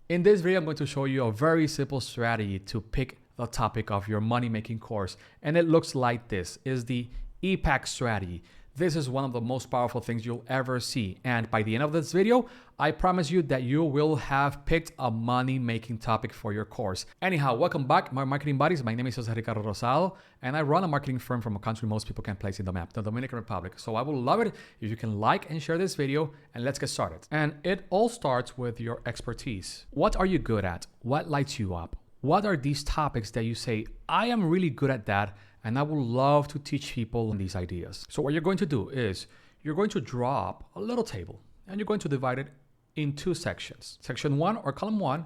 In this video, I'm going to show you a very simple strategy to pick the topic of your money-making course. And it looks like this, is the EPAK strategy. This is one of the most powerful things you'll ever see. And by the end of this video, I promise you that you will have picked a money-making topic for your course. Anyhow, welcome back, my marketing buddies. My name is Jose Ricardo Rosado, and I run a marketing firm from a country most people can place in the map, the Dominican Republic. So I would love it if you can like and share this video, and let's get started. And it all starts with your expertise. What are you good at? What lights you up? What are these topics that you say, I am really good at that, and I would love to teach people these ideas? So what you're going to do is you're going to draw up a little table, and you're going to divide it in two sections. Section 1 or column 1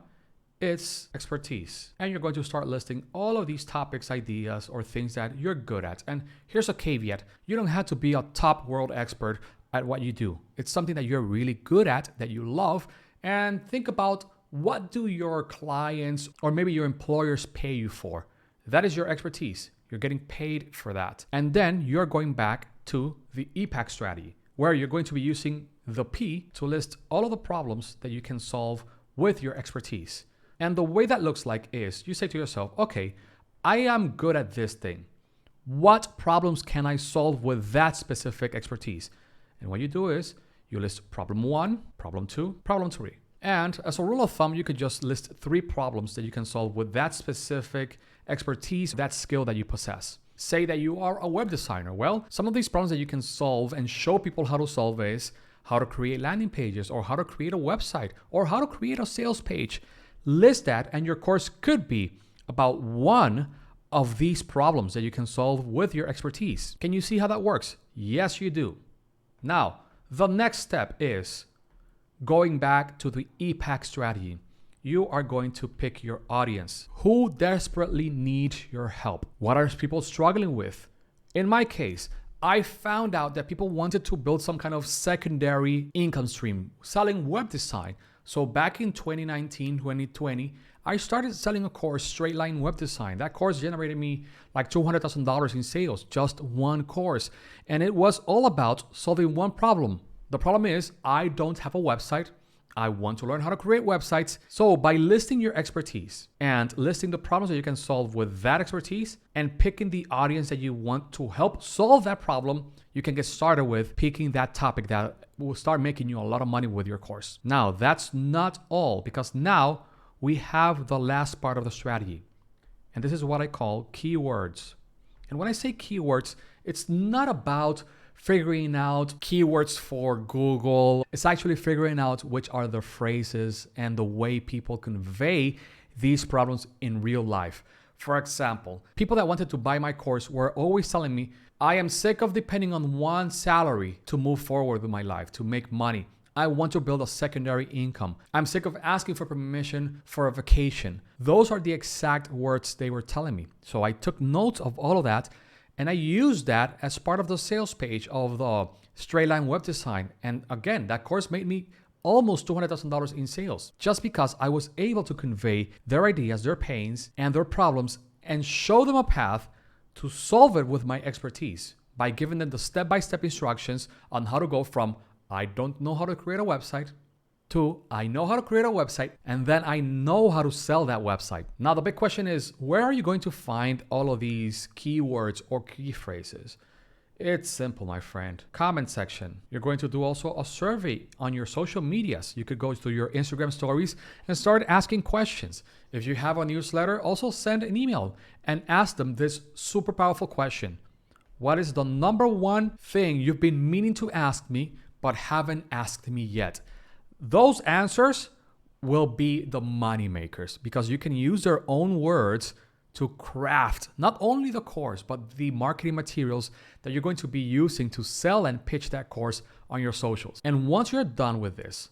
is expertise. And you're going to start listing all of these topics, ideas, or things that you're good at. And here's a caveat. You don't have to be a top world expert at what you do. It's something that you're really good at, that you love. And think about, what do your clients or maybe your employers pay you for? That is your expertise. You're getting paid for that. And then you're going back to the EPAK strategy, where you're going to be using the P to list all of the problems that you can solve with your expertise. And the way that looks like is you say to yourself, okay, I am good at this thing. What problems can I solve with that specific expertise? And what you do is you list problem 1, problem 2, problem 3. And as a rule of thumb, you could just list 3 problems that you can solve with that specific expertise, that skill that you possess. Say that you are a web designer. Well, some of these problems that you can solve and show people how to solve is how to create landing pages, or how to create a website, or how to create a sales page. List that, and your course could be about one of these problems that you can solve with your expertise. Can you see how that works? Yes, you do. Now, the next step is going back to the EPAK strategy. You are going to pick your audience. Who desperately needs your help? What are people struggling with? In my case, I found out that people wanted to build some kind of secondary income stream, selling web design. So back in 2019, 2020, I started selling a course, Straight Line Web Design. That course generated me like $200,000 in sales, just one course. And it was all about solving one problem. The problem is I don't have a website. I want to learn how to create websites. So by listing your expertise and listing the problems that you can solve with that expertise and picking the audience that you want to help solve that problem, you can get started with picking that topic that will start making you a lot of money with your course. Now, that's not all, because now we have the last part of the strategy. And this is what I call keywords. And when I say keywords, it's not about figuring out keywords for Google. It's actually figuring out which are the phrases and the way people convey these problems in real life. For example, people that wanted to buy my course were always telling me, I am sick of depending on one salary to move forward with my life, to make money. I want to build a secondary income. I'm sick of asking for permission for a vacation. Those are the exact words they were telling me. So I took notes of all of that, and I used that as part of the sales page of the Straight Line Web Design. And again, that course made me almost $200,000 in sales, just because I was able to convey their ideas, their pains, and their problems, and show them a path to solve it with my expertise by giving them the step-by-step instructions on how to go from I don't know how to create a website to I know how to create a website, and then I know how to sell that website. Now, the big question is, where are you going to find all of these keywords or key phrases? It's simple, my friend. Comment section. You're going to do also a survey on your social medias. You could go to your Instagram stories and start asking questions. If you have a newsletter, also send an email and ask them this super powerful question. What is the number one thing you've been meaning to ask me but haven't asked me yet? Those answers will be the money makers, because you can use their own words to craft not only the course, but the marketing materials that you're going to be using to sell and pitch that course on your socials. And once you're done with this,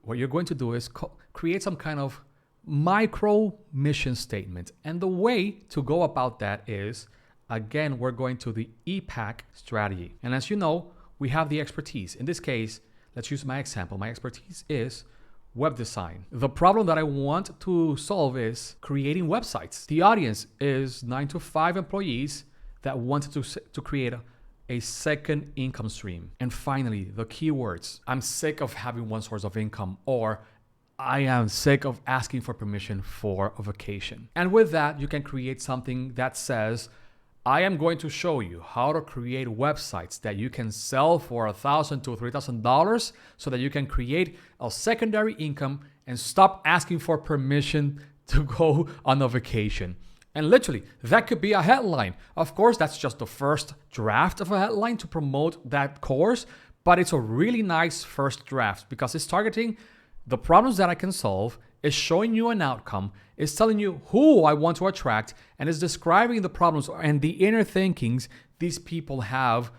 what you're going to do is create some kind of micro mission statement. And the way to go about that is, again, we're going to the EPAK strategy. And as you know, we have the expertise. In this case, let's use my example. My expertise is web design. The problem that I want to solve is creating websites. The audience is 9 to 5 employees that wanted to create a second income stream. And finally, the keywords. I'm sick of having one source of income, or I am sick of asking for permission for a vacation. And with that, you can create something that says, I am going to show you how to create websites that you can sell for $1,000 to $3,000 so that you can create a secondary income and stop asking for permission to go on a vacation. And literally, that could be a headline. Of course, that's just the first draft of a headline to promote that course, but it's a really nice first draft because it's targeting the problems that I can solve, is showing you an outcome, is telling you who I want to attract, and is describing the problems and the inner thinkings these people have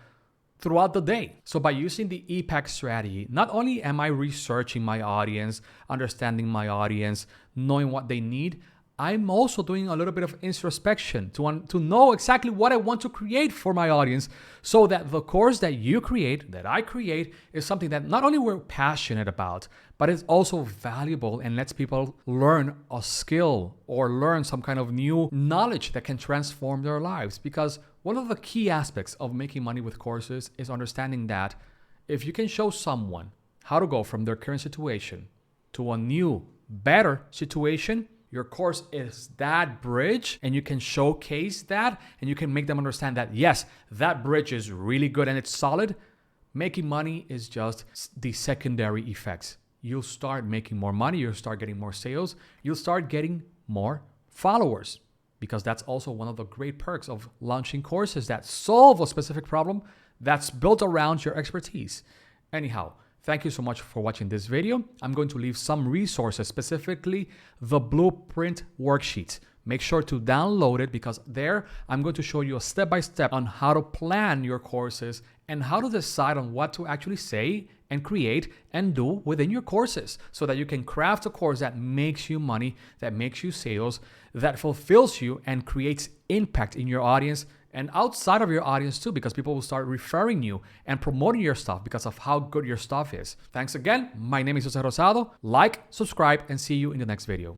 throughout the day. So by using the EPAK strategy, not only am I researching my audience, understanding my audience, knowing what they need, I'm also doing a little bit of introspection to know exactly what I want to create for my audience so that the course that you create, that I create, is something that not only we're passionate about, but it's also valuable and lets people learn a skill or learn some kind of new knowledge that can transform their lives. Because one of the key aspects of making money with courses is understanding that if you can show someone how to go from their current situation to a new, better situation, your course is that bridge, and you can showcase that, and you can make them understand that, yes, that bridge is really good and it's solid. Making money is just the secondary effects. You'll start making more money, you'll start getting more sales, you'll start getting more followers, because that's also one of the great perks of launching courses that solve a specific problem that's built around your expertise. Anyhow, thank you so much for watching this video. I'm going to leave some resources, specifically the blueprint worksheet. Make sure to download it because there I'm going to show you a step-by-step on how to plan your courses and how to decide on what to actually say and create and do within your courses so that you can craft a course that makes you money, that makes you sales, that fulfills you and creates impact in your audience and outside of your audience too, because people will start referring you and promoting your stuff because of how good your stuff is. Thanks again. My name is Jose Rosado. Like, subscribe, and see you in the next video.